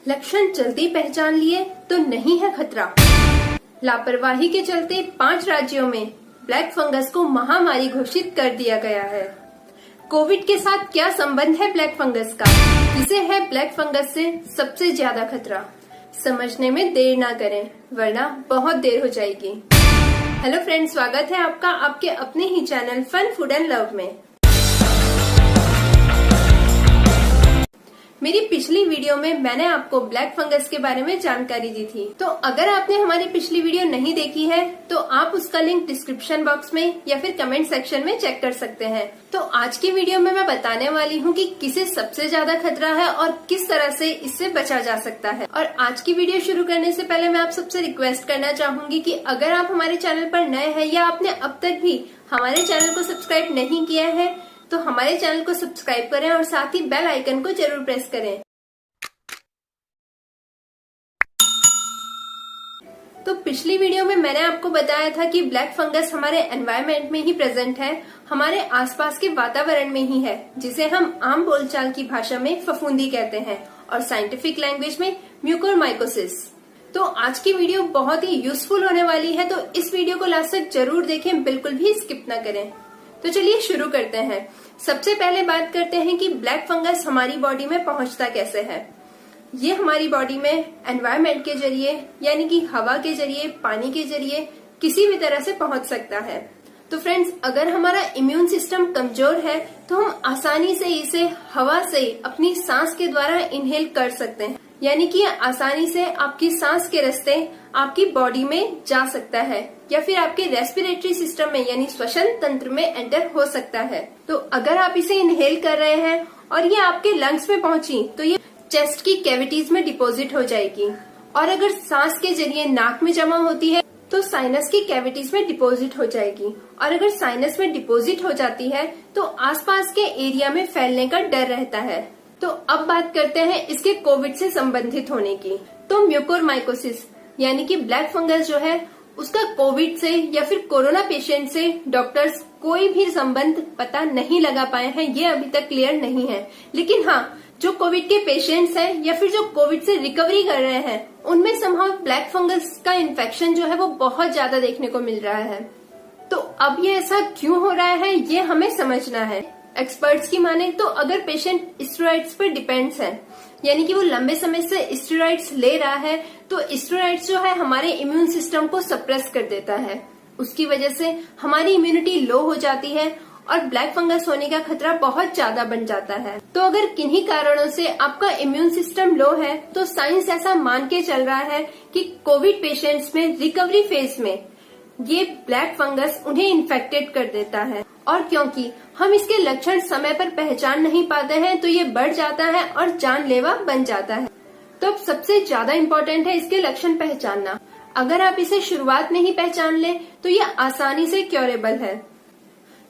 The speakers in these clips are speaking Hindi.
लक्षण जल्दी पहचान लिए तो नहीं है खतरा। लापरवाही के चलते 5 राज्यों में ब्लैक फंगस को महामारी घोषित कर दिया गया है। कोविड के साथ क्या संबंध है ब्लैक फंगस का? किसे है ब्लैक फंगस से सबसे ज्यादा खतरा? समझने में देर ना करें वरना बहुत देर हो जाएगी। हेलो फ्रेंड्स, स्वागत है आपका आपके अपने ही channel fun food and love में। मेरी पिछली वीडियो में मैंने आपको ब्लैक फंगस के बारे में जानकारी दी थी, तो अगर आपने हमारी पिछली वीडियो नहीं देखी है तो आप उसका लिंक डिस्क्रिप्शन बॉक्स में या फिर कमेंट सेक्शन में चेक कर सकते हैं। तो आज की वीडियो में मैं बताने वाली हूँ कि किसे सबसे ज्यादा खतरा है और किस तरह से इससे बचा जा सकता है। और आज की वीडियो शुरू करने से पहले मैं आप सबसे रिक्वेस्ट करना चाहूंगी कि अगर आप हमारे चैनल पर नए हैं या आपने अब तक भी हमारे चैनल को सब्सक्राइब नहीं किया है तो हमारे चैनल को सब्सक्राइब करें और साथ ही बेल आइकन को जरूर प्रेस करें। तो पिछली वीडियो में मैंने आपको बताया था कि ब्लैक फंगस हमारे एनवायरनमेंट में ही प्रेजेंट है, हमारे आसपास के वातावरण में ही है, जिसे हम आम बोलचाल की भाषा में फफूंदी कहते हैं और साइंटिफिक लैंग्वेज में म्यूकोरमाइकोसिस। तो आज की वीडियो बहुत ही यूजफुल होने वाली है, तो इस वीडियो को लास्ट तक जरूर देखें, बिल्कुल भी स्किप न करें। तो चलिए शुरू करते हैं। सबसे पहले बात करते हैं कि ब्लैक फंगस हमारी बॉडी में पहुंचता कैसे है। ये हमारी बॉडी में एनवायरनमेंट के जरिए यानी कि हवा के जरिए, पानी के जरिए किसी भी तरह से पहुंच सकता है। तो फ्रेंड्स, अगर हमारा इम्यून सिस्टम कमजोर है तो हम आसानी से इसे हवा से अपनी सांस के द्वारा इनहेल कर सकते हैं, यानी कि आसानी से आपकी सांस के रास्ते आपकी बॉडी में जा सकता है या फिर आपके रेस्पिरेटरी सिस्टम में यानी श्वसन तंत्र में एंटर हो सकता है। तो अगर आप इसे इनहेल कर रहे हैं और ये आपके लंग्स में पहुंची तो ये चेस्ट की कैविटीज में डिपॉजिट हो जाएगी, और अगर सांस के जरिए नाक में जमा होती है तो साइनस की कैविटीज में डिपॉजिट हो जाएगी, और अगर साइनस में डिपॉजिट हो जाती है तो आसपास के एरिया में फैलने का डर रहता है। तो अब बात करते हैं इसके कोविड से संबंधित होने की। तो म्यूकोरमाइकोसिस यानी कि ब्लैक फंगस जो है उसका कोविड से या फिर कोरोना पेशेंट से डॉक्टर्स कोई भी संबंध पता नहीं लगा पाए हैं, ये अभी तक क्लियर नहीं है। लेकिन हाँ, जो कोविड के पेशेंट्स हैं या फिर जो कोविड से रिकवरी कर रहे हैं उनमें संभव ब्लैक फंगस का इन्फेक्शन जो है वो बहुत ज्यादा देखने को मिल रहा है। तो अब ये ऐसा क्यों हो रहा है ये हमें समझना है। एक्सपर्ट्स की माने तो अगर पेशेंट स्टेरॉइड्स पर डिपेंड्स है यानी कि वो लंबे समय से स्टेरॉइड्स ले रहा है तो स्टेरॉइड्स जो है हमारे इम्यून सिस्टम को सप्रेस कर देता है, उसकी वजह से हमारी इम्यूनिटी लो हो जाती है और ब्लैक फंगस होने का खतरा बहुत ज्यादा बन जाता है। तो अगर किन्हीं कारणों से आपका इम्यून सिस्टम लो है तो साइंस ऐसा मान के चल रहा है कि कोविड पेशेंट्स में रिकवरी फेज में ये ब्लैक फंगस उन्हें इन्फेक्टेड कर देता है, और क्योंकि हम इसके लक्षण समय पर पहचान नहीं पाते हैं तो ये बढ़ जाता है और जानलेवा बन जाता है। तो अब सबसे ज्यादा इम्पोर्टेंट है इसके लक्षण पहचानना। अगर आप इसे शुरुआत में ही पहचान लें तो ये आसानी से क्योरेबल है।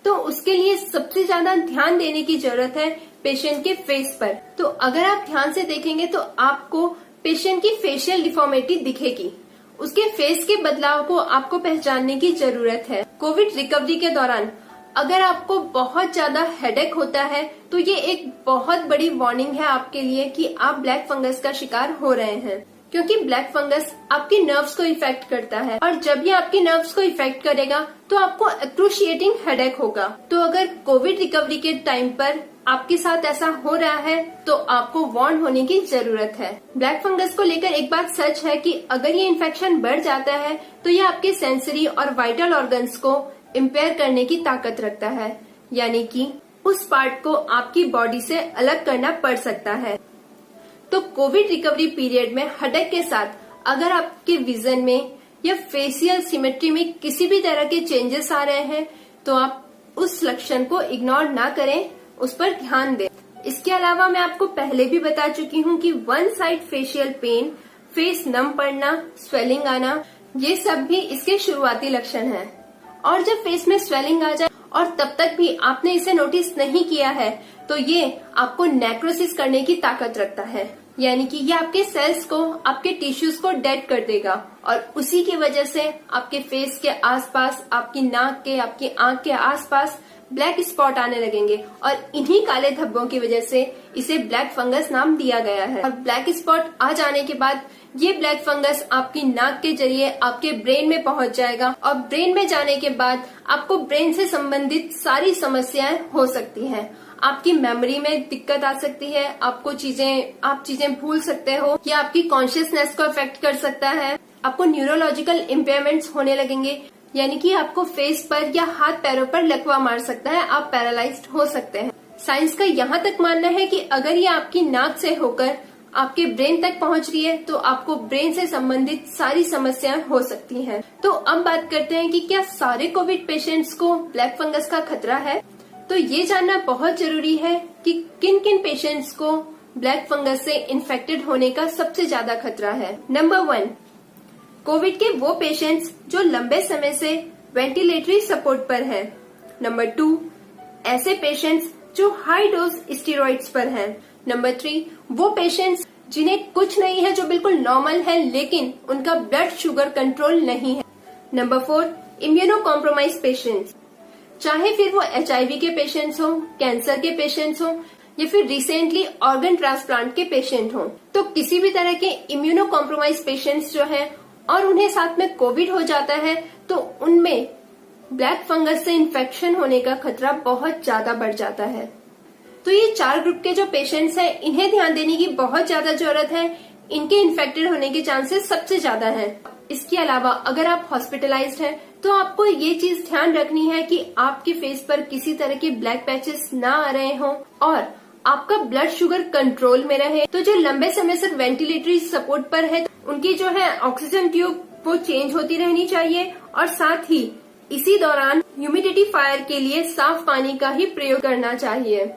तो उसके लिए सबसे ज्यादा ध्यान देने की जरूरत है पेशेंट के फेस पर। तो अगर आप ध्यान से देखेंगे तो आपको पेशेंट की फेशियल डिफॉर्मिटी दिखेगी, उसके फेस के बदलाव को आपको पहचानने की जरूरत है। कोविड रिकवरी के दौरान अगर आपको बहुत ज्यादा हेडेक होता है तो ये एक बहुत बड़ी वार्निंग है आपके लिए कि आप ब्लैक फंगस का शिकार हो रहे हैं, क्योंकि ब्लैक फंगस आपकी नर्व्स को इफेक्ट करता है, और जब ये आपकी नर्व्स को इफेक्ट करेगा तो आपको एक्रूशिएटिंग हेडेक होगा। तो अगर कोविड रिकवरी के टाइम पर आपके साथ ऐसा हो रहा है तो आपको वार्न होने की जरूरत है। ब्लैक फंगस को लेकर एक बात सच है कि अगर ये इन्फेक्शन बढ़ जाता है तो ये आपके सेंसरी और वाइटल ऑर्गन्स को इम्पेयर करने की ताकत रखता है, यानी कि उस पार्ट को आपकी बॉडी से अलग करना पड़ सकता है। तो कोविड रिकवरी पीरियड में हेडेक के साथ अगर आपके विजन में या फेशियल सिमेट्री में किसी भी तरह के चेंजेस आ रहे हैं तो आप उस लक्षण को इग्नोर ना करें, उस पर ध्यान दें। इसके अलावा मैं आपको पहले भी बता चुकी हूँ कि one side facial pain, face नम पड़ना, स्वेलिंग आना, ये सब भी इसके शुरुआती लक्षण हैं। और जब फेस में स्वेलिंग आ जाए और तब तक भी आपने इसे नोटिस नहीं किया है तो ये आपको नेक्रोसिस करने की ताकत रखता है, यानी कि ये आपके सेल्स को, आपके टिश्यूज को डेड कर देगा और उसी की वजह से आपके फेस के आसपास, आपकी नाक के, आपकी आंख के आसपास ब्लैक स्पॉट आने लगेंगे और इन्हीं काले धब्बों की वजह से इसे ब्लैक फंगस नाम दिया गया है। और ब्लैक स्पॉट आ जाने के बाद ये ब्लैक फंगस आपकी नाक के जरिए आपके ब्रेन में पहुंच जाएगा और ब्रेन में जाने के बाद आपको ब्रेन से संबंधित सारी समस्याएं हो सकती हैं। आपकी मेमोरी में दिक्कत आ सकती है, आप चीजें भूल सकते हो, या आपकी कॉन्शियसनेस को अफेक्ट कर सकता है। आपको न्यूरोलॉजिकल इम्पेयरमेंट्स होने लगेंगे, यानी कि आपको फेस पर या हाथ पैरों पर लकवा मार सकता है, आप पैरालाइज्ड हो सकते हैं। साइंस का यहाँ तक मानना है कि अगर ये आपकी नाक से होकर आपके ब्रेन तक पहुँच रही है तो आपको ब्रेन से संबंधित सारी समस्याएं हो सकती हैं। तो अब बात करते हैं कि क्या सारे कोविड पेशेंट्स को ब्लैक फंगस का खतरा है। तो ये जानना बहुत जरूरी है कि किन किन पेशेंट्स को ब्लैक फंगस से इन्फेक्टेड होने का सबसे ज्यादा खतरा है। नंबर 1, कोविड के वो पेशेंट्स जो लंबे समय से वेंटिलेटरी सपोर्ट पर हैं। नंबर 2, ऐसे पेशेंट्स जो हाई डोज स्टेरॉइड्स पर हैं। नंबर 3, वो पेशेंट्स जिन्हें कुछ नहीं है, जो बिल्कुल नॉर्मल है लेकिन उनका ब्लड शुगर कंट्रोल नहीं है। नंबर 4, इम्यूनो कॉम्प्रोमाइज पेशेंट्स, चाहे फिर वो HIV के पेशेंट्स हो, कैंसर के पेशेंट्स हो या फिर रिसेंटली ऑर्गन ट्रांसप्लांट के पेशेंट हो। तो किसी भी तरह के इम्यूनो कॉम्प्रोमाइज पेशेंट्स जो हैं और उन्हें साथ में कोविड हो जाता है तो उनमें ब्लैक फंगस से इन्फेक्शन होने का खतरा बहुत ज्यादा बढ़ जाता है। तो ये 4 ग्रुप के जो पेशेंट्स हैं, इन्हें ध्यान देने की बहुत ज्यादा जरूरत है। इनके इन्फेक्टेड होने के चांसेस सबसे ज्यादा हैं। इसके अलावा अगर आप हॉस्पिटलाइज्ड हैं तो आपको ये चीज ध्यान रखनी है कि आपके फेस पर किसी तरह के ब्लैक पैचेस ना आ रहे हों और आपका ब्लड शुगर कंट्रोल में रहे। तो जो लंबे समय से वेंटिलेटरी सपोर्ट पर है, उनकी जो है ऑक्सीजन ट्यूब वो चेंज होती रहनी चाहिए और साथ ही इसी दौरान ह्यूमिडिफायर के लिए साफ पानी का ही प्रयोग करना चाहिए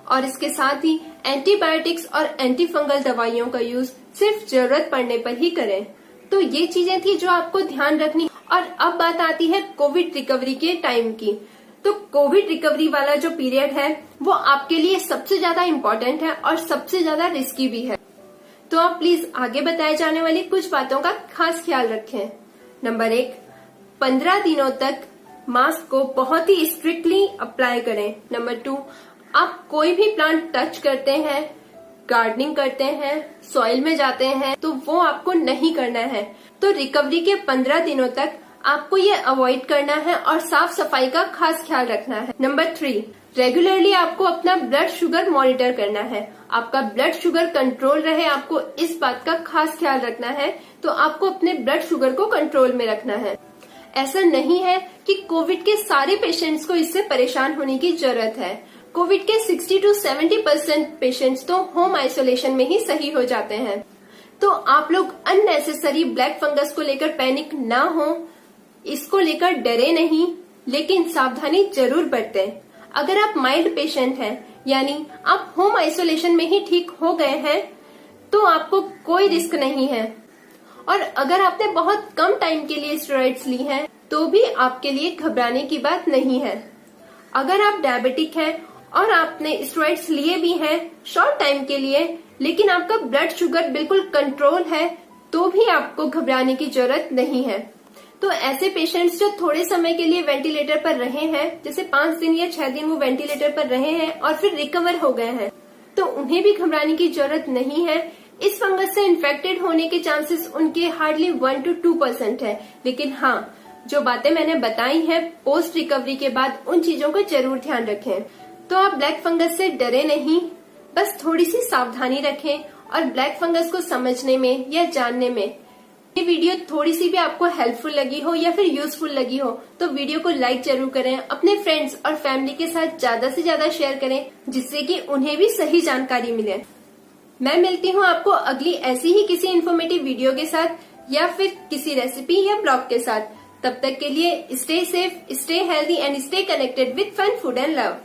और इसके साथ ही एंटीबायोटिक्स और एंटी फंगल दवाइयों का यूज सिर्फ जरूरत पड़ने पर ही करें। तो ये चीजें थी जो आपको ध्यान रखनी। और अब बात आती है कोविड रिकवरी के टाइम की। तो कोविड रिकवरी वाला जो पीरियड है वो आपके लिए सबसे ज्यादा इम्पोर्टेंट है और सबसे ज्यादा रिस्की भी है। तो आप प्लीज आगे बताए जाने वाली कुछ बातों का खास ख्याल रखें। नंबर 1, 15 दिनों तक मास्क को बहुत ही स्ट्रिक्टली अप्लाई करें। नंबर 2, आप कोई भी प्लांट टच करते हैं, गार्डनिंग करते हैं, सॉइल में जाते हैं तो वो आपको नहीं करना है। तो रिकवरी के 15 दिनों तक आपको ये अवॉइड करना है और साफ सफाई का खास ख्याल रखना है। नंबर 3, रेगुलरली आपको अपना ब्लड शुगर मॉनिटर करना है। आपका ब्लड शुगर कंट्रोल रहे, आपको इस बात का खास ख्याल रखना है। तो आपको अपने ब्लड शुगर को कंट्रोल में रखना है। ऐसा नहीं है कि कोविड के सारे पेशेंट्स को इससे परेशान होने की जरूरत है। कोविड के 60 to 70% पेशेंट्स तो होम आइसोलेशन में ही सही हो जाते हैं। तो आप लोग अननेसेसरी ब्लैक फंगस को लेकर पैनिक ना हो, इसको लेकर डरे नहीं, लेकिन सावधानी जरूर बरतें। अगर आप माइल्ड पेशेंट हैं, यानी आप होम आइसोलेशन में ही ठीक हो गए हैं, तो आपको कोई रिस्क नहीं है। और अगर आपने बहुत कम टाइम के लिए स्टेरॉइड्स ली हैं, तो भी आपके लिए घबराने की बात नहीं है। अगर आप डायबिटिक हैं और आपने स्टेरॉइड्स लिए भी हैं शॉर्ट टाइम के लिए, लेकिन आपका ब्लड शुगर बिल्कुल कंट्रोल है, तो भी आपको घबराने की जरूरत नहीं है। तो ऐसे पेशेंट्स जो थोड़े समय के लिए वेंटिलेटर पर रहे हैं, जैसे 5 दिन या 6 दिन वो वेंटिलेटर पर रहे हैं और फिर रिकवर हो गए हैं, तो उन्हें भी घबराने की जरूरत नहीं है। इस फंगस से इन्फेक्टेड होने के चांसेस उनके हार्डली 1 to 2% है। लेकिन हाँ, जो बातें मैंने बताई हैं पोस्ट रिकवरी के बाद, उन चीजों का जरूर ध्यान रखें। तो आप ब्लैक फंगस से डरे नहीं, बस थोड़ी सी सावधानी रखें। और ब्लैक फंगस को समझने में या जानने में ये वीडियो थोड़ी सी भी आपको हेल्पफुल लगी हो या फिर यूजफुल लगी हो तो वीडियो को लाइक जरूर करें। अपने फ्रेंड्स और फैमिली के साथ ज्यादा से ज्यादा शेयर करें, जिससे कि उन्हें भी सही जानकारी मिले। मैं मिलती हूँ आपको अगली ऐसी ही किसी इन्फॉर्मेटिव वीडियो के साथ या फिर किसी रेसिपी या ब्लॉग के साथ। तब तक के लिए stay safe, stay healthy and stay connected with fun, food and love.